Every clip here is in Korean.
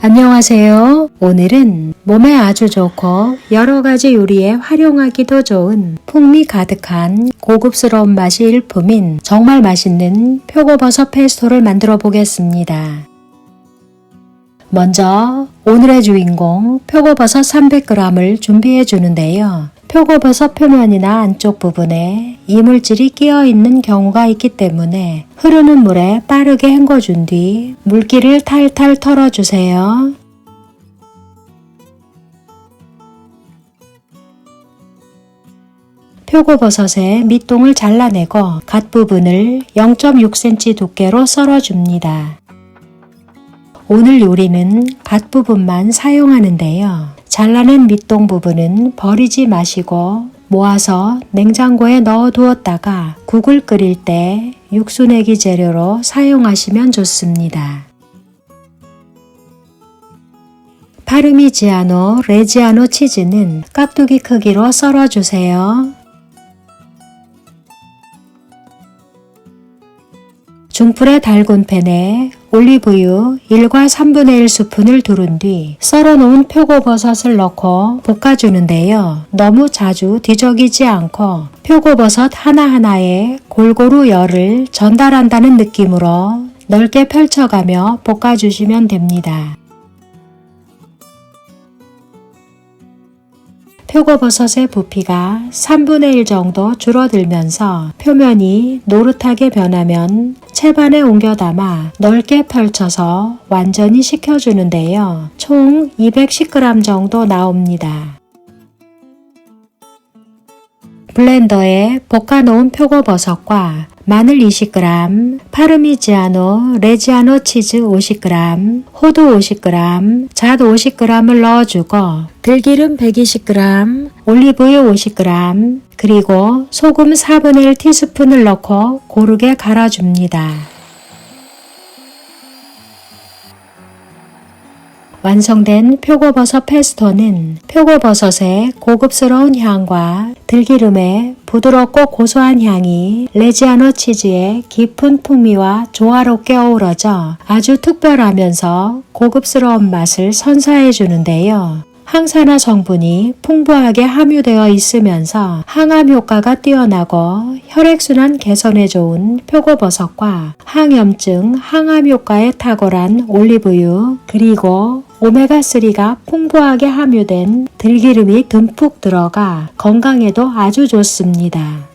안녕하세요. 오늘은 몸에 아주 좋고 여러가지 요리에 활용하기도 좋은 풍미 가득한 고급스러운 맛이 일품인 정말 맛있는 표고버섯 페스토를 만들어 보겠습니다. 먼저 오늘의 주인공 표고버섯 300g을 준비해 주는데요. 표고버섯 표면이나 안쪽 부분에 이물질이 끼어 있는 경우가 있기 때문에 흐르는 물에 빠르게 헹궈준 뒤 물기를 탈탈 털어주세요. 표고버섯의 밑동을 잘라내고 갓 부분을 0.6cm 두께로 썰어줍니다. 오늘 요리는 갓 부분만 사용하는데요. 잘라낸 밑동 부분은 버리지 마시고 모아서 냉장고에 넣어 두었다가 국을 끓일 때 육수 내기 재료로 사용하시면 좋습니다. 파르미지아노 레지아노 치즈는 깍두기 크기로 썰어주세요. 중불에 달군 팬에 올리브유 1과 3분의 1 스푼을 두른 뒤 썰어놓은 표고버섯을 넣고 볶아주는데요. 너무 자주 뒤적이지 않고 표고버섯 하나하나에 골고루 열을 전달한다는 느낌으로 넓게 펼쳐가며 볶아주시면 됩니다. 표고버섯의 부피가 3분의 1 정도 줄어들면서 표면이 노릇하게 변하면 채반에 옮겨 담아 넓게 펼쳐서 완전히 식혀주는데요. 총 210g 정도 나옵니다. 블렌더에 볶아놓은 표고버섯과 마늘 20g, 파르미지아노 레지아노 치즈 50g, 호두 50g, 잣 50g을 넣어주고 들기름 120g, 올리브유 50g, 그리고 소금 4분의 1 티스푼을 넣고 고르게 갈아줍니다. 완성된 표고버섯 페스토는 표고버섯의 고급스러운 향과 들기름의 부드럽고 고소한 향이 레지아노 치즈의 깊은 풍미와 조화롭게 어우러져 아주 특별하면서 고급스러운 맛을 선사해 주는데요. 항산화 성분이 풍부하게 함유되어 있으면서 항암 효과가 뛰어나고 혈액순환 개선에 좋은 표고버섯과 항염증, 항암 효과에 탁월한 올리브유, 그리고 오메가3가 풍부하게 함유된 들기름이 듬뿍 들어가 건강에도 아주 좋습니다.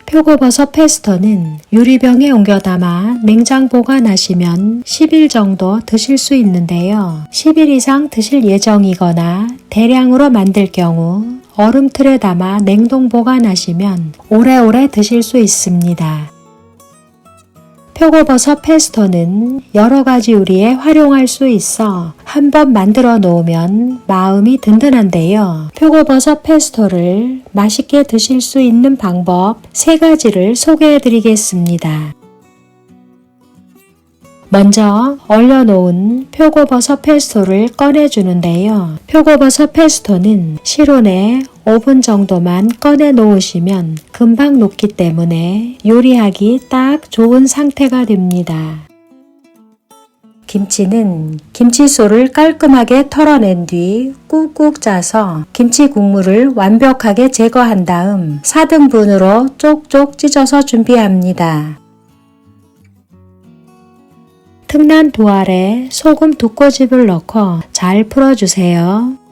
표고버섯 페스토는 유리병에 옮겨 담아 냉장 보관하시면 10일 정도 드실 수 있는데요. 10일 이상 드실 예정이거나 대량으로 만들 경우 얼음틀에 담아 냉동 보관하시면 오래오래 드실 수 있습니다. 표고버섯 페스토는 여러가지 요리에 활용할 수 있어 한번 만들어 놓으면 마음이 든든한데요. 표고버섯 페스토를 맛있게 드실 수 있는 방법 3가지를 소개해 드리겠습니다. 먼저 얼려놓은 표고버섯 페스토를 꺼내주는데요. 표고버섯 페스토는 실온에 5분 정도만 꺼내 놓으시면 금방 녹기 때문에 요리하기 딱 좋은 상태가 됩니다. 김치는 김치솔을 깔끔하게 털어낸 뒤 꾹꾹 짜서 김치 국물을 완벽하게 제거한 다음 4등분으로 쪽쪽 찢어서 준비합니다. 틈난 도알에 소금 2꼬집을 넣고 잘 풀어주세요.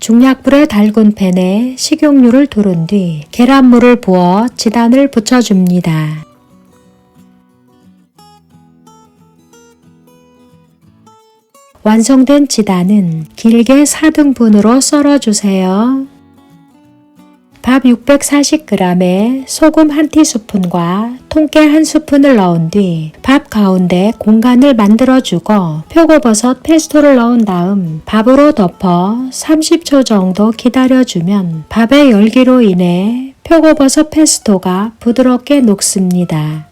중약불에 달군 팬에 식용유를 두른 뒤 계란물을 부어 지단을 붙여줍니다. 완성된 지단은 길게 4등분으로 썰어주세요. 밥 640g에 소금 1티스푼과 통깨 1스푼을 넣은 뒤 밥 가운데 공간을 만들어주고 표고버섯 페스토를 넣은 다음 밥으로 덮어 30초 정도 기다려주면 밥의 열기로 인해 표고버섯 페스토가 부드럽게 녹습니다.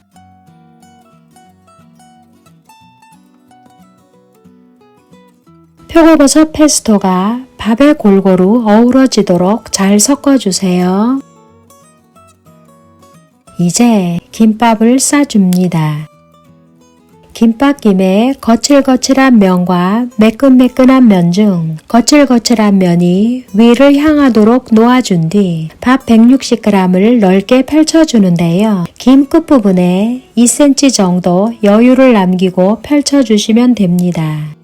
표고버섯 페스토가 밥에 골고루 어우러지도록 잘 섞어주세요. 이제 김밥을 싸줍니다. 김밥김에 거칠거칠한 면과 매끈매끈한 면 중 거칠거칠한 면이 위를 향하도록 놓아준 뒤 밥 160g을 넓게 펼쳐주는데요. 김 끝부분에 2cm 정도 여유를 남기고 펼쳐주시면 됩니다.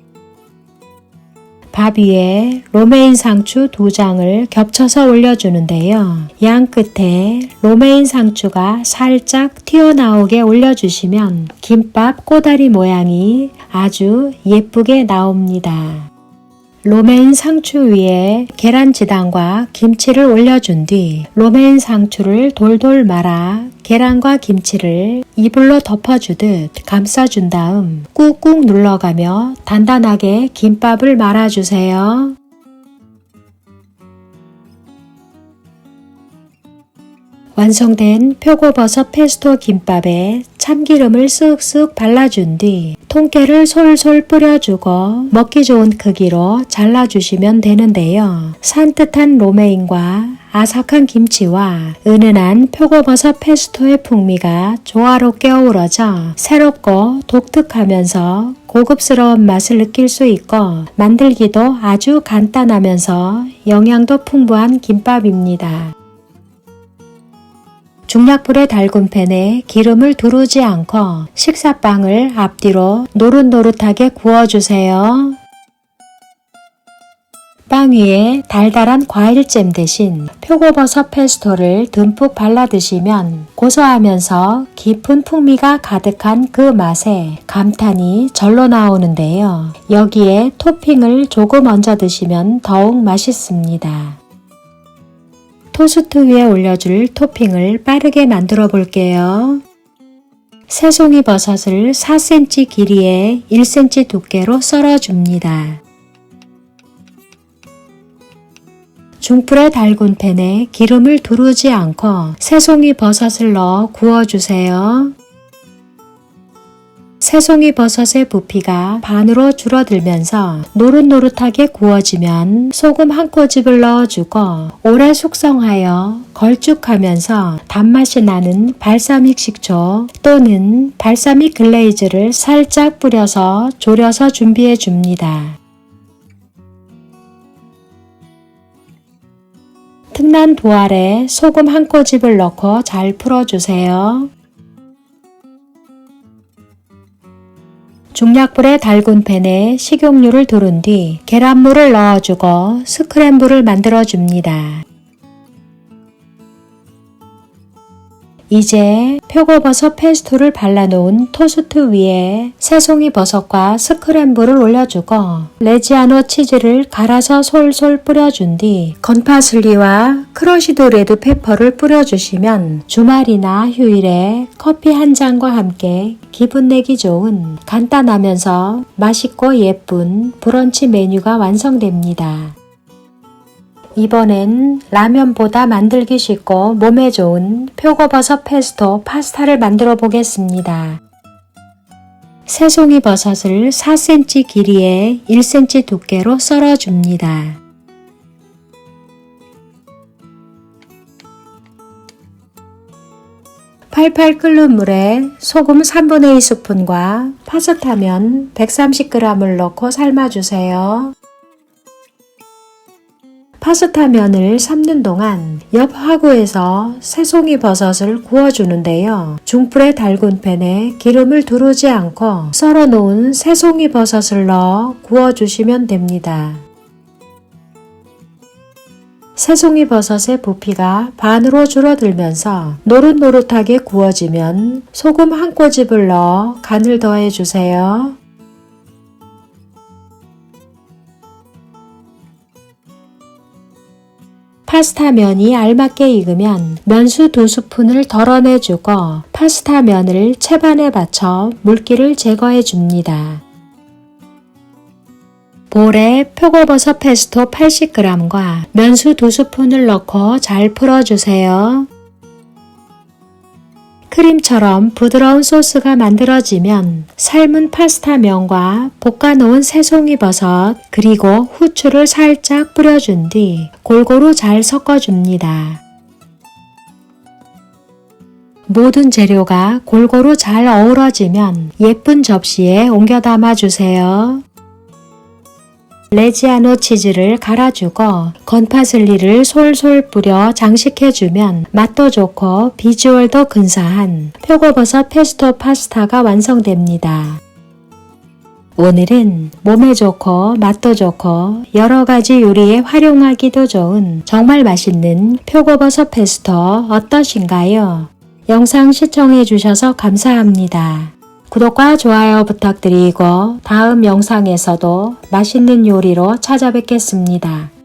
밥 위에 로메인 상추 2장을 겹쳐서 올려주는데요. 양 끝에 로메인 상추가 살짝 튀어나오게 올려주시면 김밥 꼬다리 모양이 아주 예쁘게 나옵니다. 로메인 상추 위에 계란지단과 김치를 올려준 뒤 로메인 상추를 돌돌 말아 계란과 김치를 이불로 덮어주듯 감싸준 다음 꾹꾹 눌러가며 단단하게 김밥을 말아주세요. 완성된 표고버섯 페스토 김밥에 참기름을 쓱쓱 발라준 뒤 통깨를 솔솔 뿌려주고 먹기 좋은 크기로 잘라주시면 되는데요. 산뜻한 로메인과 아삭한 김치와 은은한 표고버섯 페스토의 풍미가 조화롭게 어우러져 새롭고 독특하면서 고급스러운 맛을 느낄 수 있고 만들기도 아주 간단하면서 영양도 풍부한 김밥입니다. 중약불에 달군 팬에 기름을 두르지 않고 식사빵을 앞뒤로 노릇노릇하게 구워주세요. 빵 위에 달달한 과일잼 대신 표고버섯 페스토를 듬뿍 발라 드시면 고소하면서 깊은 풍미가 가득한 그 맛에 감탄이 절로 나오는데요. 여기에 토핑을 조금 얹어 드시면 더욱 맛있습니다. 토스트 위에 올려줄 토핑을 빠르게 만들어 볼게요. 새송이 버섯을 4cm 길이에 1cm 두께로 썰어줍니다. 중불에 달군 팬에 기름을 두르지 않고 새송이 버섯을 넣어 구워주세요. 새송이 버섯의 부피가 반으로 줄어들면서 노릇노릇하게 구워지면 소금 한 꼬집을 넣어주고 오래 숙성하여 걸쭉하면서 단맛이 나는 발사믹 식초 또는 발사믹 글레이즈를 살짝 뿌려서 졸여서 준비해 줍니다. 튼난 도알에 소금 한 꼬집을 넣고 잘 풀어주세요. 중약불에 달군 팬에 식용유를 두른 뒤 계란물을 넣어주고 스크램블을 만들어줍니다. 이제 표고버섯 페스토를 발라놓은 토스트 위에 새송이 버섯과 스크램블을 올려주고 레지아노 치즈를 갈아서 솔솔 뿌려준 뒤 건파슬리와 크러쉬드 레드페퍼를 뿌려주시면 주말이나 휴일에 커피 한 잔과 함께 기분 내기 좋은 간단하면서 맛있고 예쁜 브런치 메뉴가 완성됩니다. 이번엔 라면보다 만들기 쉽고 몸에 좋은 표고버섯 페스토 파스타를 만들어 보겠습니다. 새송이 버섯을 4cm 길이에 1cm 두께로 썰어줍니다. 팔팔 끓는 물에 소금 3분의 2스푼과 파스타면 130g을 넣고 삶아주세요. 파스타 면을 삶는 동안 옆 화구에서 새송이 버섯을 구워주는데요. 중불에 달군 팬에 기름을 두르지 않고 썰어 놓은 새송이 버섯을 넣어 구워주시면 됩니다. 새송이 버섯의 부피가 반으로 줄어들면서 노릇노릇하게 구워지면 소금 한 꼬집을 넣어 간을 더해주세요. 파스타 면이 알맞게 익으면 면수 2스푼을 덜어내주고 파스타 면을 채반에 받쳐 물기를 제거해 줍니다. 볼에 표고버섯 페스토 80g과 면수 2스푼을 넣고 잘 풀어주세요. 크림처럼 부드러운 소스가 만들어지면 삶은 파스타 면과 볶아놓은 새송이 버섯 그리고 후추 후추를 살짝 뿌려준 뒤 골고루 잘 섞어줍니다. 모든 재료가 골고루 잘 어우러지면 예쁜 접시에 옮겨 담아주세요. 레지아노 치즈를 갈아주고 건파슬리를 솔솔 뿌려 장식해주면 맛도 좋고 비주얼도 근사한 표고버섯 페스토 파스타가 완성됩니다. 오늘은 몸에 좋고 맛도 좋고 여러가지 요리에 활용하기도 좋은 정말 맛있는 표고버섯 페스토 어떠신가요? 영상 시청해주셔서 감사합니다. 구독과 좋아요 부탁드리고 다음 영상에서도 맛있는 요리로 찾아뵙겠습니다.